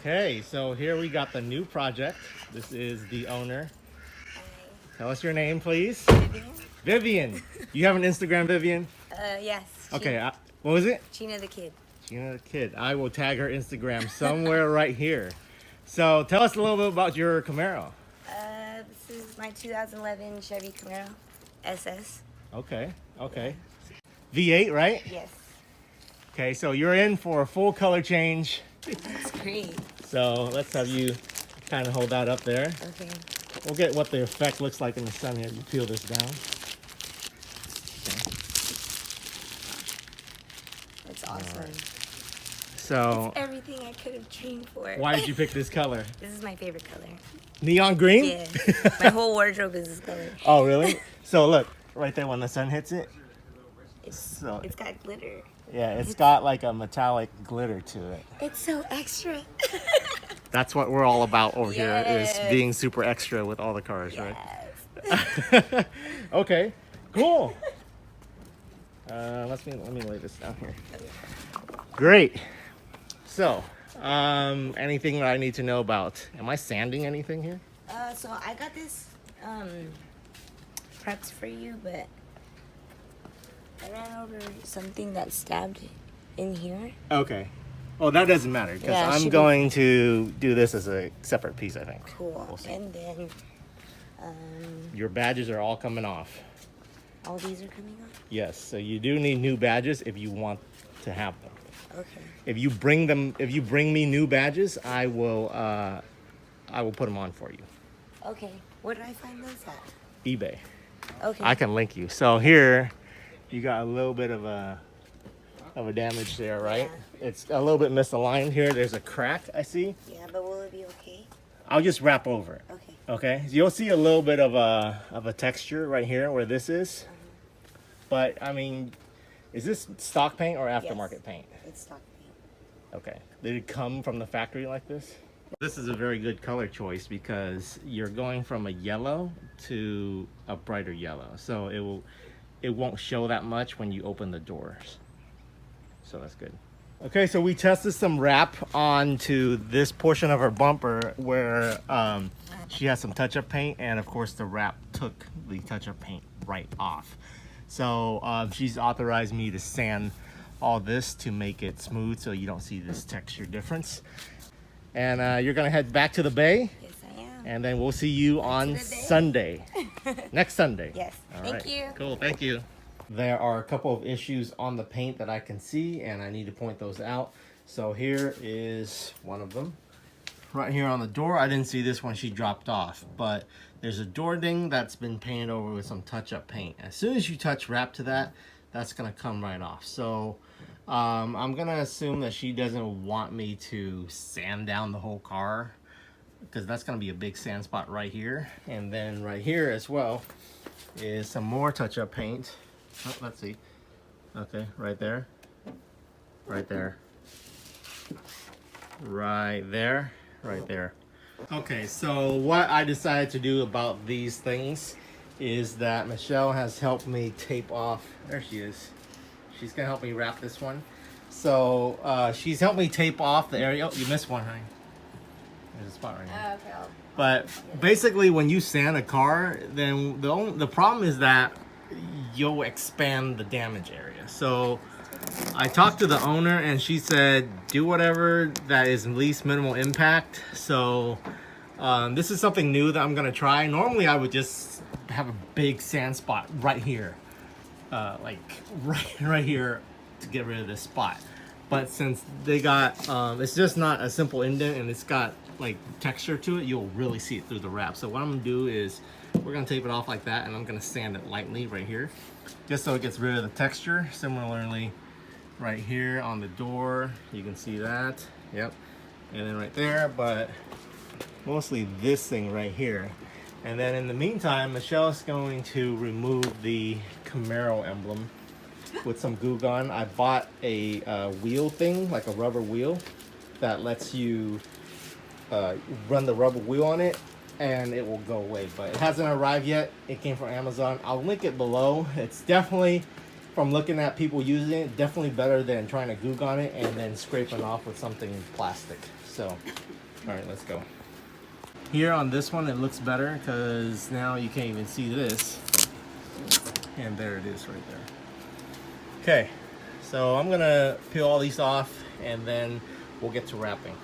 Okay, so here we got the new project. This is the owner. Tell us your name, please. Vivian? Vivian. You have an Instagram, Vivian? Yes. Okay, what was it? Gina the Kid. Gina the Kid. I will tag her Instagram somewhere right here. So tell us a little bit about your Camaro. This is my 2011 Chevy Camaro SS. Okay, okay. V8, right? Yes. Okay, so you're in for a full color change. That's great. So let's have you kind of hold that up there. Okay. We'll get what the effect looks like in the sun here. You peel this down. That's awesome. Right. So, it's everything I could have dreamed for. Why did you pick this color? This is my favorite color. Neon green? Yeah. My whole wardrobe is this color. Oh, really? So look, right there when the sun hits it. It's got glitter. Yeah, it's got like a metallic glitter to it. It's so extra. That's what we're all about over here, Yes. is being super extra with all the cars, Yes. right? Okay, cool. Let me lay this down here. Great. So, anything that I need to know about? Am I sanding anything here? So I got this prepped for you, but I ran over something that stabbed in here. Okay. Well, that doesn't matter because Yeah, I'm going to do this as a separate piece, I think. Cool. We'll see. And then Your badges are all coming off. all these are coming off? Yes, so you do need new badges if you want to have them. Okay. If you bring me new badges, I will put them on for you. Okay. Where do I find those at? eBay. Okay. I can link you. So here, you got a little bit of a damage there, right? Yeah. It's a little bit misaligned here. There's a crack I see. Yeah, but will it be okay? I'll just wrap over it. Okay. Okay. So you'll see a little bit of a texture right here where this is. But I mean, is this stock paint or aftermarket paint? It's stock paint. Okay. Did it come from the factory like this? This is a very good color choice because you're going from a yellow to a brighter yellow. So it won't show that much when you open the doors. So that's good. Okay, so we tested some wrap onto this portion of her bumper where she has some touch-up paint, and of course the wrap took the touch-up paint right off. So she's authorized me to sand all this to make it smooth so you don't see this texture difference. And you're gonna head back to the bay. Yes, I am. And then we'll see you on Sunday. Next Sunday. Yes. All Thank right. you. Cool, thank you. There are a couple of issues on the paint that I can see, and I need to point those out. So here is one of them. Right here on the door, I didn't see this when she dropped off, but there's a door ding that's been painted over with some touch-up paint. As soon as you touch wrap to that, that's gonna come right off. So I'm gonna assume that she doesn't want me to sand down the whole car, because that's gonna be a big sand spot right here. And then right here as well is some more touch-up paint. Oh, let's see. Okay, right there. Right there. Right there. Right there. Okay, so what I decided to do about these things is that Michelle has helped me tape off. There she is. She's gonna help me wrap this one. So she's helped me tape off the area. Oh, you missed one, honey. There's a spot right here. Okay. But basically, when you sand a car, then the problem is that you'll expand the damage area. So I talked to the owner, and she said do whatever that is least minimal impact. So this is something new that I'm gonna try. Normally, I would just have a big sand spot right here, like right here, to get rid of this spot. But since they got, it's just not a simple indent, and it's got like texture to it, you'll really see it through the wrap. So what I'm gonna do is we're gonna tape it off like that, and I'm gonna sand it lightly right here, just so it gets rid of the texture. Similarly, right here on the door, you can see that. Yep. And then right there, but mostly this thing right here. And then in the meantime, Michelle's going to remove the Camaro emblem with some glue gun. I bought a wheel thing, like a rubber wheel, that lets you run the rubber wheel on it and it will go away, but it hasn't arrived yet. It came from Amazon. I'll link it below. It's definitely, from looking at people using it, definitely better than trying to glue gun it and then scraping off with something plastic. So All right, let's go. Here on this one, it looks better because now you can't even see this. And there it is right there. Okay, so I'm gonna peel all these off and then we'll get to wrapping.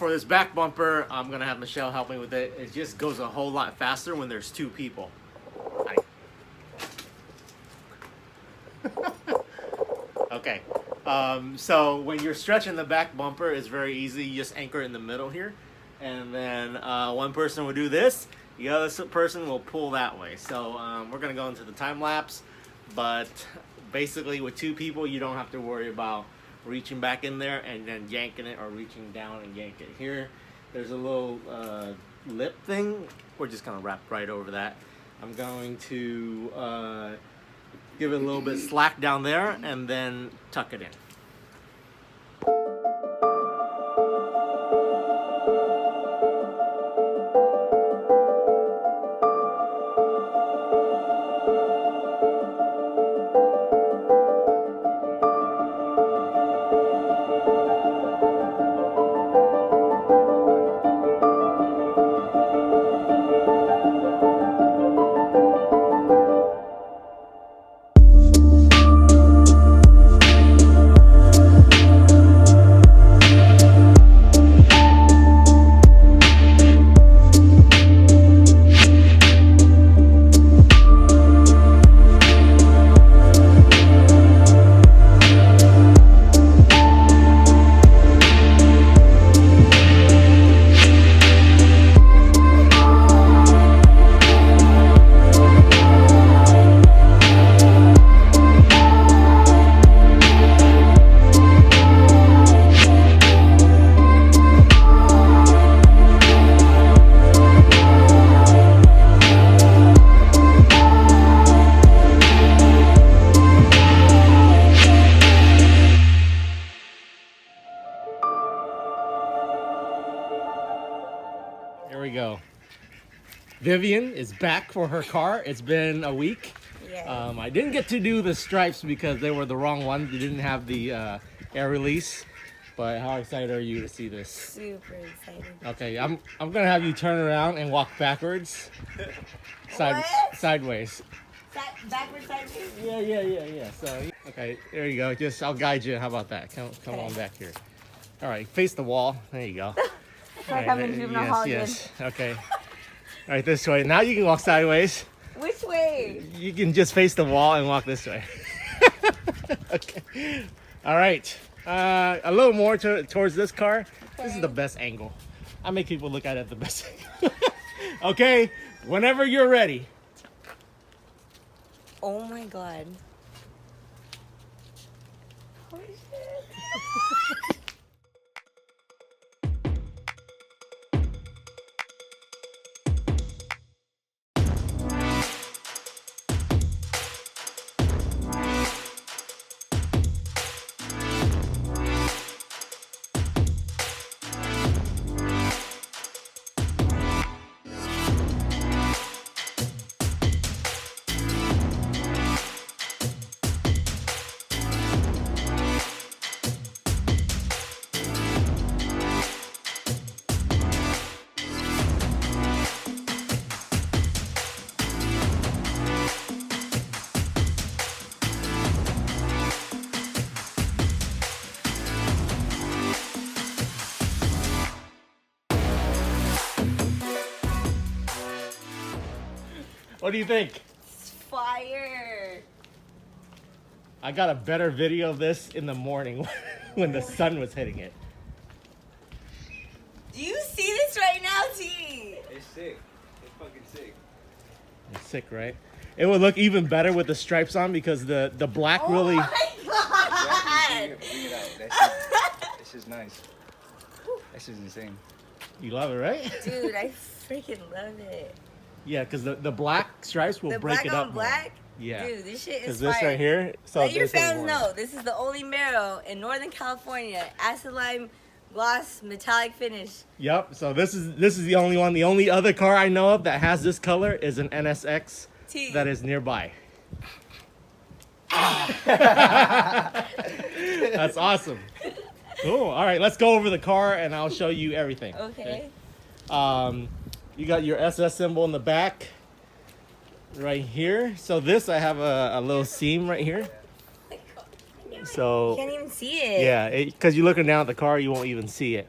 for this back bumper, I'm gonna have Michelle help me with it. It just goes a whole lot faster when there's two people. Hi. Okay. So when you're stretching the back bumper, it's very easy. You just anchor it in the middle here, and then one person will do this. The other person will pull that way. So we're gonna go into the time lapse, but basically with two people, you don't have to worry about reaching back in there and then yanking it, or reaching down and yank it. Here, there's a little lip thing. We're just gonna wrap right over that. I'm going to give it a little bit slack down there and then tuck it in. Here we go. Vivian is back for her car. It's been a week. Yeah. I didn't get to do the stripes because they were the wrong one. They didn't have the air release. But how excited are you to see this? Super excited. Okay, I'm gonna have you turn around and walk backwards. What? Sideways. Backwards, sideways? Yeah. So okay, there you go. Just I'll guide you. How about that? Come on back here. All right, face the wall. There you go. It's like I'm in juvenile hall again. Yes. Okay. All right, this way. Now you can walk sideways. Which way? You can just face the wall and walk this way. Okay. All right. A little more towards this car. Okay. This is the best angle. I make people look at it the best angle. Okay. Whenever you're ready. Oh my god. Holy shit. What do you think? It's fire. I got a better video of this in the morning when the sun was hitting it. Do you see this right now, T? It's sick. It's fucking sick. It's sick, right? It would look even better with the stripes on because the black really... Oh my god! Bring it out. That's just nice. That's just insane. You love it, right? Dude, I freaking love it. Yeah, because the black stripes will The break black it up on more. black? Yeah. Dude, this shit is Because fire. this right here... So Let your this is fans one. know, this is the only Camaro in Northern California. Acid lime gloss metallic finish. Yep, so this is the only one. The only other car I know of that has this color is an NSX T. that is nearby. That's awesome. Cool. All right, let's go over the car and I'll show you everything. Okay. You got your SS symbol in the back right here. So this, I have a little seam right here. You So can't even see it. yeah, because you're looking down at the car, you won't even see it.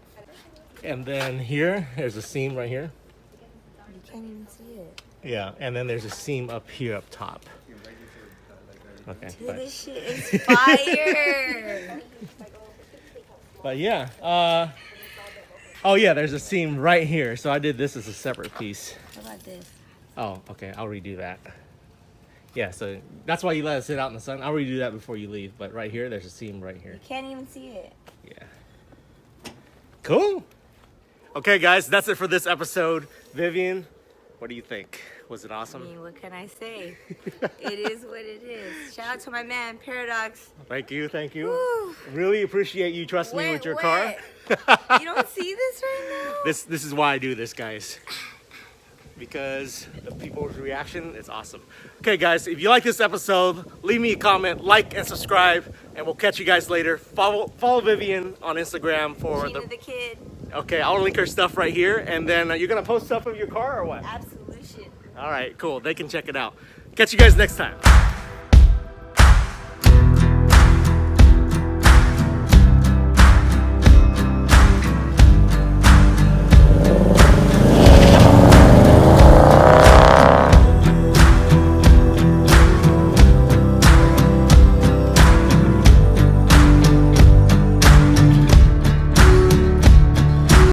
And then here, there's a seam right here. You can't even see it. Yeah, and then there's a seam up here up top. Okay, Dude, but, this shit is fire. but yeah. Oh yeah, there's a seam right here. So I did this as a separate piece. How about this? Oh, okay, I'll redo that. Yeah, so that's why you let it sit out in the sun. I'll redo that before you leave. But right here, there's a seam right here. You can't even see it. Yeah. Cool. Okay, guys, that's it for this episode. Vivian, what do you think? Was it I awesome? mean, what can I say? It is what it is. Shout out to my man, Paradox. Thank you, thank you. Woo. Really appreciate you trusting me with your car. You don't see this right now? This is why I do this, guys. Because the people's reaction is awesome. Okay, guys, if you like this episode, leave me a comment, like, and subscribe, and we'll catch you guys later. Follow Vivian on Instagram for Gina the kid. Okay, I'll link her stuff right here, and then you're gonna post stuff of your car or what? Absolution. All right, cool. They can check it out. Catch you guys next time.